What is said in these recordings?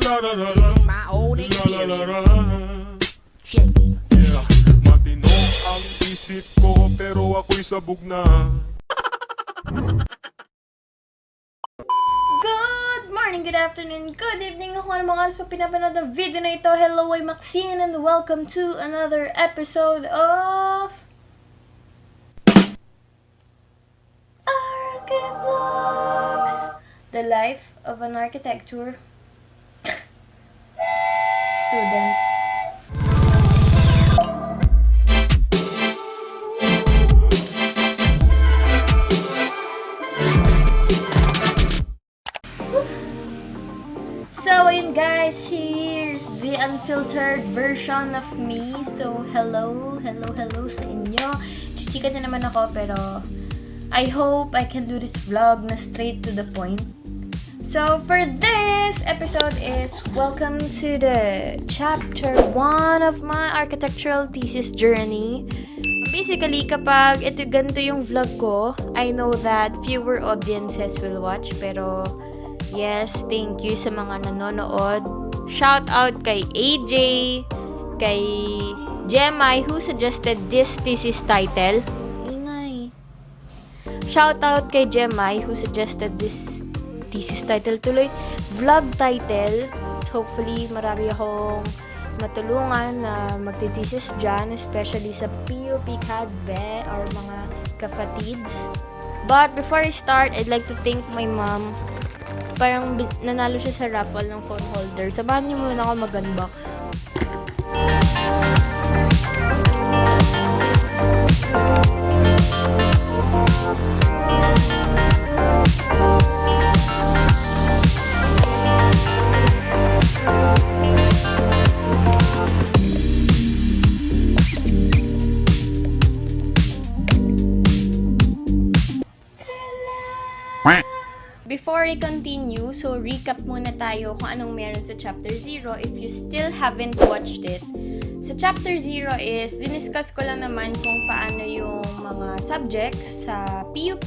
My own experience. Check it. Matino ang isip ko pero ako'y sabog na. Good morning, good afternoon, good evening. Ako ang mga alas pa pinapanood ng video na ito. Hello, I'm Maxine and welcome to another episode of ARKI Vlogs, the life of an architecture student. So, ayun guys, here's the unfiltered version of me. So, hello sa inyo. Chichika na naman ako, pero I hope I can do this vlog na straight to the point. So, for this episode is welcome to the chapter 1 of my architectural thesis journey. Basically, kapag ganito yung vlog ko, I know that fewer audiences will watch, pero yes, thank you sa mga nanonood. Shout out kay AJ, kay Gemai who suggested this thesis title. Ingay. Shout out kay Gemai who suggested this thesis title tuloy. Vlog title. Hopefully, marami akong matulungan na magti-thesis dyan, especially sa PUP Cadbe or mga kafatids. But before I start, I'd like to thank my mom. Parang nanalo siya sa raffle ng phone holder. Sabahan niyo muna ako mag-unbox. Before I continue, so recap muna tayo kung anong meron sa Chapter 0 if you still haven't watched it. Sa Chapter 0 is, diniscuss ko lang naman kung paano yung mga subjects sa PUP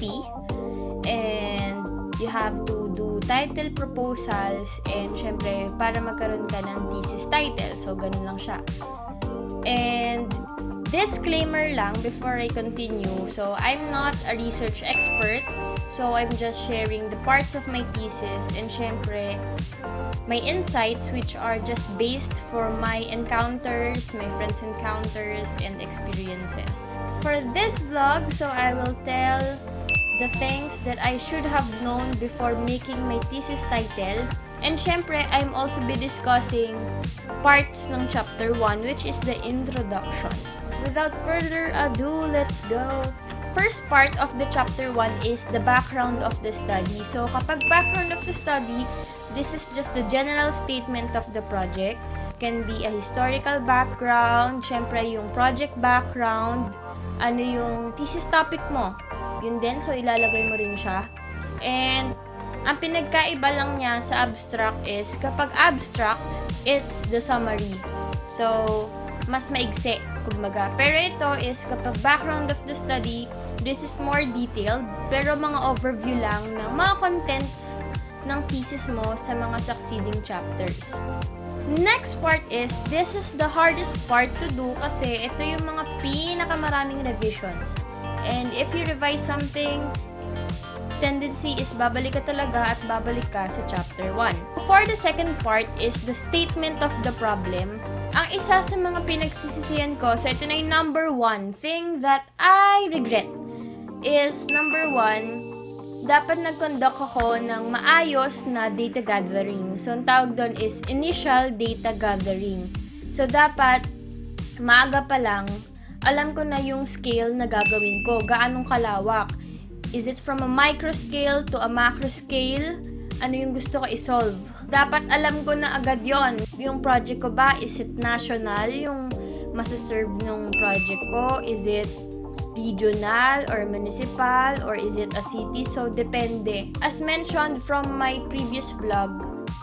and you have to do title proposals and syempre para magkaroon ka ng thesis title. So, ganun lang siya. And disclaimer lang before I continue. So, I'm not a research expert. So, I'm just sharing the parts of my thesis and syempre, my insights which are just based for my encounters, my friends' encounters, and experiences. For this vlog, so I will tell the things that I should have known before making my thesis title. And syempre, I'm also be discussing parts ng chapter 1 which is the introduction. Without further ado, let's go! First part of the chapter 1 is the background of the study. So, kapag background of the study, this is just the general statement of the project. Can be a historical background, syempre yung project background, ano yung thesis topic mo. Yun din, so ilalagay mo rin siya. And, ang pinagkaiba lang niya sa abstract is, kapag abstract, it's the summary. So, mas maigsi, kumbaga. Pero ito is, kapag background of the study, this is more detailed, pero mga overview lang ng mga contents ng thesis mo sa mga succeeding chapters. Next part is, this is the hardest part to do kasi ito yung mga pinakamaraming revisions. And if you revise something, tendency is babalik ka talaga at babalik ka sa chapter 1. For the second part is the statement of the problem. Ang isa sa mga pinagsisisihan ko, so ito na yung number 1 thing that I regret is number 1, dapat nag-conduct ako ng maayos na data gathering. So, ang tawag doon is initial data gathering. So, dapat maaga pa lang, alam ko na yung scale na gagawin ko. Gaanong kalawak? Is it from a micro scale to a macro scale? Ano yung gusto ko i-solve? Dapat alam ko na agad yon. Yung project ko ba, is it national? Yung masaserve ng project ko? Is it regional or municipal? Or is it a city? So, depende. As mentioned from my previous vlog,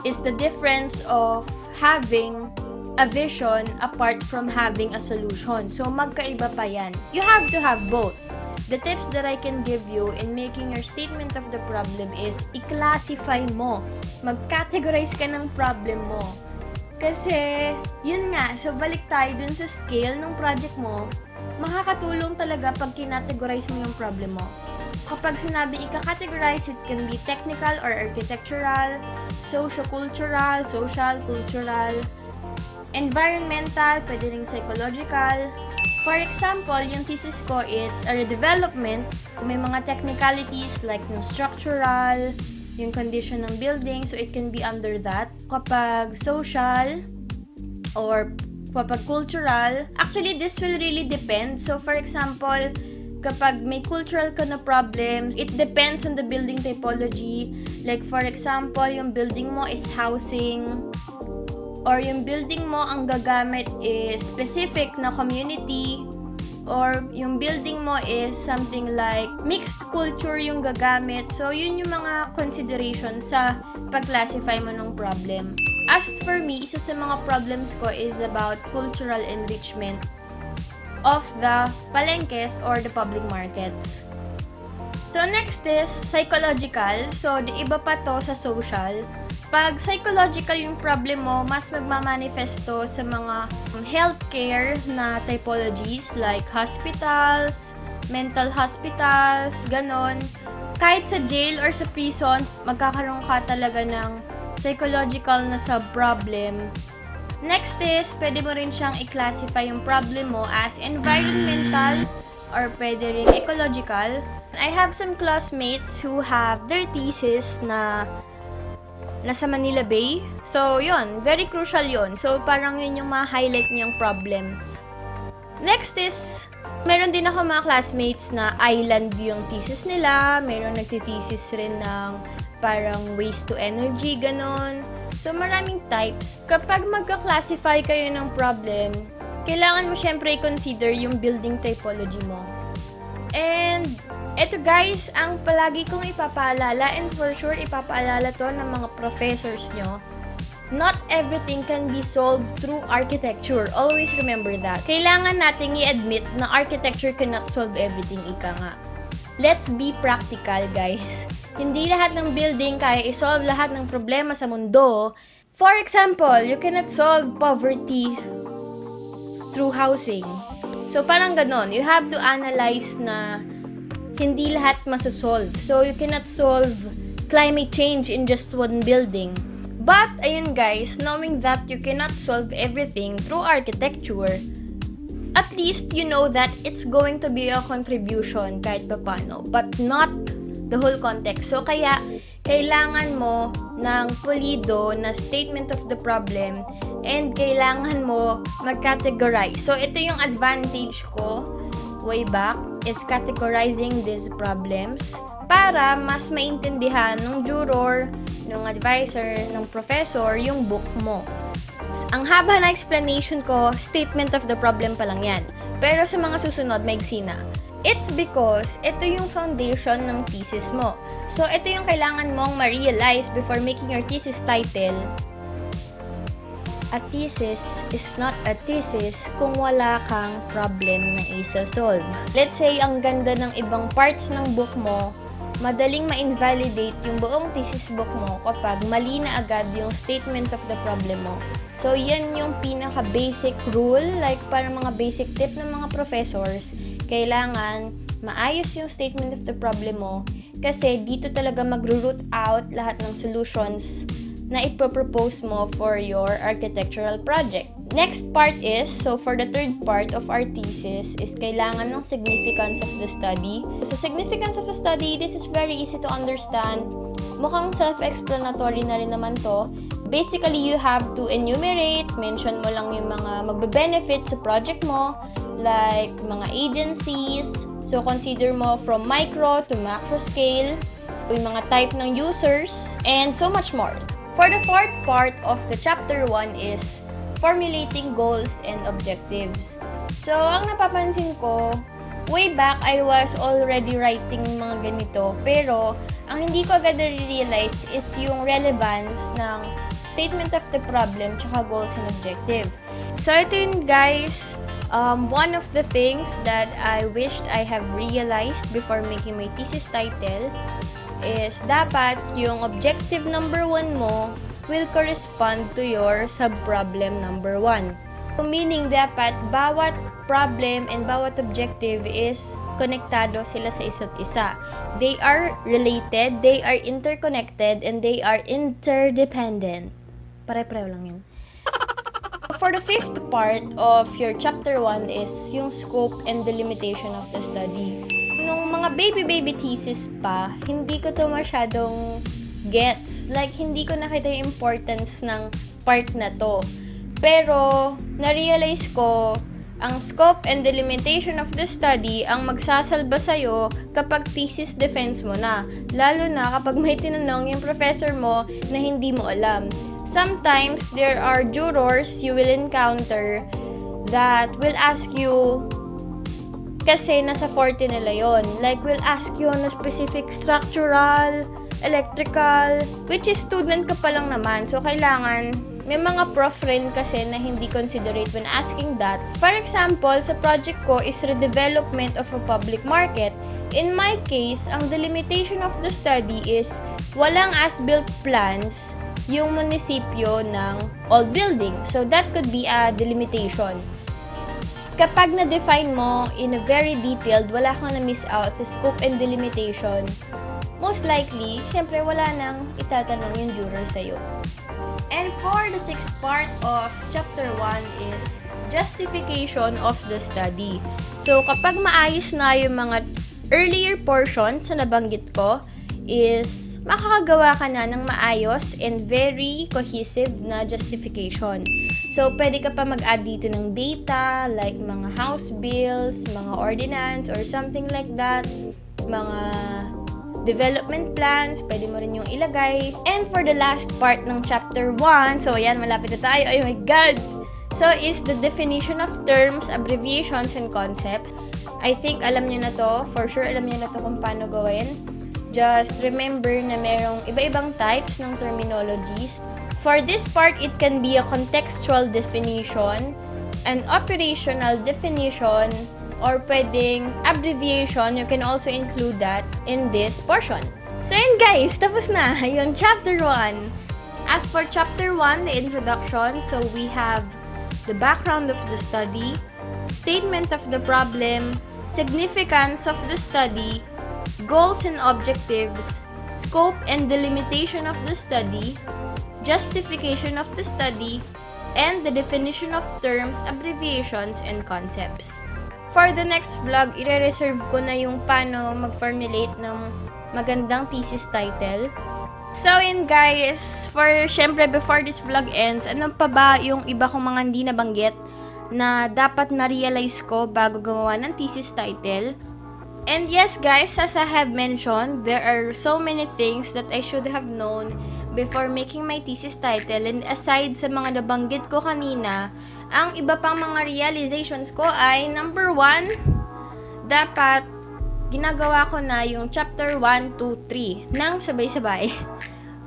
is the difference of having a vision apart from having a solution. So, magkaiba pa yan. You have to have both. The tips that I can give you in making your statement of the problem is i-classify mo mag-categorize ka ng problem mo. Kasi, yun nga, so balik tayo dun sa scale ng project mo, makakatulong talaga pag kinategorize mo yung problem mo. Kapag sinabi ika-categorize, it can be technical or architectural, socio-cultural, social, cultural, environmental, pwede rin psychological. For example, yung thesis ko, it's a redevelopment. May mga technicalities like yung structural, yung condition ng building, so it can be under that. Kapag social or kapag cultural, actually this will really depend. So for example, kapag may cultural ka na problems, it depends on the building typology. Like for example, yung building mo is housing, or yung building mo ang gagamit is specific na community, or yung building mo is something like mixed culture yung gagamit. So, yun yung mga consideration sa pag-classify mo ng problem. As for me, isa sa mga problems ko is about cultural enrichment of the palengkes or the public markets. So, next is psychological. So, di iba pa to sa social. Pag psychological yung problem mo, mas magmamanifesto sa mga healthcare na typologies like hospitals, mental hospitals, ganon. Kahit sa jail or sa prison, magkakaroon ka talaga ng psychological na sub-problem. Next is, pwede mo rin siyang i-classify yung problem mo as environmental or pwede rin ecological. I have some classmates who have their thesis na nasa Manila Bay. So, yun. Very crucial yun. So, parang yun yung ma-highlight niyang problem. Next is, meron din ako mga classmates na island yung thesis nila. Meron nagtithesis rin ng parang waste to energy, ganon. So, maraming types. Kapag magka-classify kayo ng problem, kailangan mo syempre i-consider yung building typology mo. And eto guys, ang palagi kong ipapaalala, and for sure ipapaalala to ng mga professors nyo, not everything can be solved through architecture. Always remember that. Kailangan nating i-admit na architecture cannot solve everything, ika nga. Let's be practical, guys. Hindi lahat ng building kaya i-solve lahat ng problema sa mundo. For example, you cannot solve poverty through housing. So parang ganon, you have to analyze na hindi lahat masasolve. So, you cannot solve climate change in just one building. But, ayun guys, knowing that you cannot solve everything through architecture, at least you know that it's going to be a contribution kahit papano, but not the whole context. So, kaya, kailangan mo ng pulido na statement of the problem and kailangan mo mag-categorize. So, ito yung advantage ko way back is categorizing these problems para mas maintindihan ng juror, ng advisor, ng professor yung book mo. Ang haba na explanation ko, statement of the problem pa lang yan. Pero sa mga susunod, maigsi na. It's because ito yung foundation ng thesis mo. So, ito yung kailangan mong ma-realize before making your thesis title. A thesis is not a thesis kung wala kang problem na isa-solve. Let's say, ang ganda ng ibang parts ng book mo, madaling ma-invalidate yung buong thesis book mo kapag mali na agad yung statement of the problem mo. So, yan yung pinaka-basic rule, like parang mga basic tip ng mga professors. Kailangan maayos yung statement of the problem mo kasi dito talaga mag-root out lahat ng solutions na ipropropose mo for your architectural project. Next part is, so for the third part of our thesis is kailangan ng significance of the study. So, significance of the study, this is very easy to understand. Mukhang self-explanatory na rin naman to. Basically, you have to enumerate, mention mo lang yung mga magbe-benefit sa project mo, like mga agencies. So, consider mo from micro to macro scale, yung mga type ng users, and so much more. For the fourth part of the chapter 1 is formulating goals and objectives. So, ang napapansin ko, way back, I was already writing mga ganito. Pero, ang hindi ko agad na-realize is yung relevance ng statement of the problem tsaka goals and objective. So, ito yun guys. One of the things that I wished I have realized before making my thesis title is dapat yung objective number 1 mo will correspond to your sub-problem number 1. So, meaning dapat bawat problem and bawat objective is konektado sila sa isa't isa. They are related, they are interconnected, and they are interdependent. Pare-pareho lang yun. For the 5th part of your chapter 1 is yung scope and delimitation of the study. Nung mga baby thesis pa, hindi ko to masyadong gets. Like, hindi ko nakita yung importance ng part na to. Pero, na-realize ko, ang scope and delimitation of the study ang magsasalba sa'yo kapag thesis defense mo na. Lalo na kapag may tinanong yung professor mo na hindi mo alam. Sometimes, there are jurors you will encounter that will ask you kasi nasa 40 nila yon. Like, will ask you on a specific structural, electrical, which is student ka pa lang naman. So, kailangan, may mga prof rin kasi na hindi considerate when asking that. For example, sa project ko is redevelopment of a public market. In my case, ang delimitation of the study is walang as-built plans yung munisipyo ng old building. So, that could be a delimitation. Kapag na-define mo in a very detailed, wala kang na-miss out sa scope and delimitation, most likely, syempre wala nang itatanong yung juror sa'yo. And for the 6th part of chapter 1 is justification of the study. So, kapag maayos na yung mga earlier portions na nabanggit ko, is makakagawa ka na ng maayos and very cohesive na justification. So, pwede ka pa mag-add dito ng data, like mga house bills, mga ordinance, or something like that, mga development plans, pwede mo rin yung ilagay. And for the last part ng chapter 1, so ayan, malapit na tayo, oh my god! So, is the definition of terms, abbreviations, and concepts. I think alam niyo na to, for sure alam niyo na to kung paano gawin. Just remember na merong iba-ibang types ng terminologies. For this part, it can be a contextual definition, an operational definition, or pwedeng abbreviation. You can also include that in this portion. So yun guys, tapos na yung chapter 1. As for chapter 1, the introduction, so we have the background of the study, statement of the problem, significance of the study, goals and objectives, scope and delimitation of the study, justification of the study, and the definition of terms, abbreviations, and concepts. For the next vlog, i-reserve ko na yung paano mag-formulate ng magandang thesis title. So, yun guys, syempre before this vlog ends, ano pa ba yung iba kong mga hindi nabanggit na dapat na-realize ko bago gumawa ng thesis title? And yes guys, as I have mentioned, there are so many things that I should have known before making my thesis title. And aside sa mga nabanggit ko kanina, ang iba pang mga realizations ko ay number 1, dapat ginagawa ko na yung chapter 1, 2, 3 nang sabay-sabay.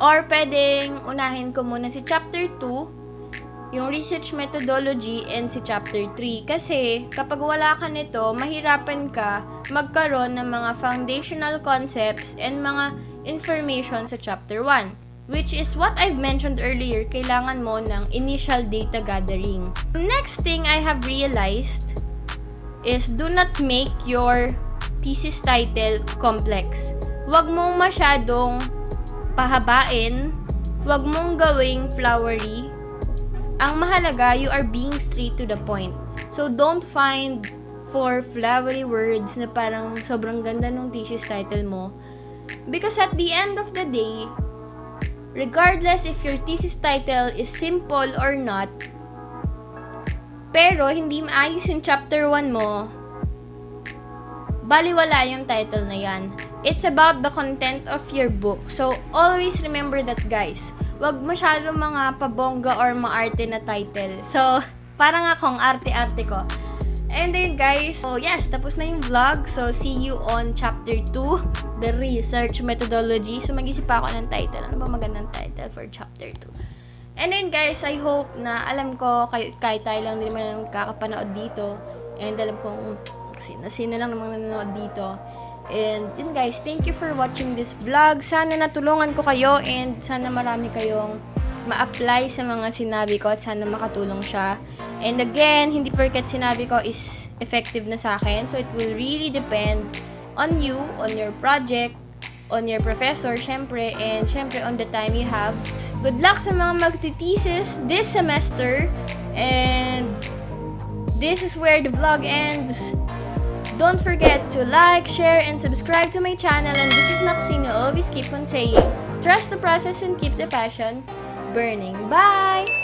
Or pwedeng unahin ko muna si chapter 2, yung research methodology, and si chapter 3. Kasi kapag wala ka nito, mahirapan ka magkaroon ng mga foundational concepts and mga information sa chapter 1. Which is what I've mentioned earlier, kailangan mo ng initial data gathering. Next thing I have realized is do not make your thesis title complex. Huwag mong masyadong pahabain, huwag mong gawing flowery. Ang mahalaga, you are being straight to the point. So, don't find for flowery words na parang sobrang ganda ng thesis title mo. Because at the end of the day, regardless if your thesis title is simple or not, pero hindi maayos yung chapter 1 mo, baliwala yung title na yan. It's about the content of your book. So, always remember that guys. Wag masyadong mga pabongga or maarte na title. So, parang akong arte-arte ko. And then guys, so yes, tapos na yung vlog. So, see you on chapter 2, the research methodology. So, mag-isip pa ako ng title. Ano ba magandang title for chapter 2? And then guys, I hope na alam ko, kahit tayo lang din naman kakapanood dito. And alam kong sino lang naman nanonood dito. And yun guys, thank you for watching this vlog. Sana natulungan ko kayo and sana marami kayong ma-apply sa mga sinabi ko at sana makatulong siya. And again, hindi porket sinabi ko is effective na sa akin. So it will really depend on you, on your project, on your professor, syempre, and syempre on the time you have. Good luck sa mga magti-thesis this semester. And this is where the vlog ends. Don't forget to like, share, and subscribe to my channel. And this is Maxine. Always keep on saying, trust the process and keep the passion burning. Bye!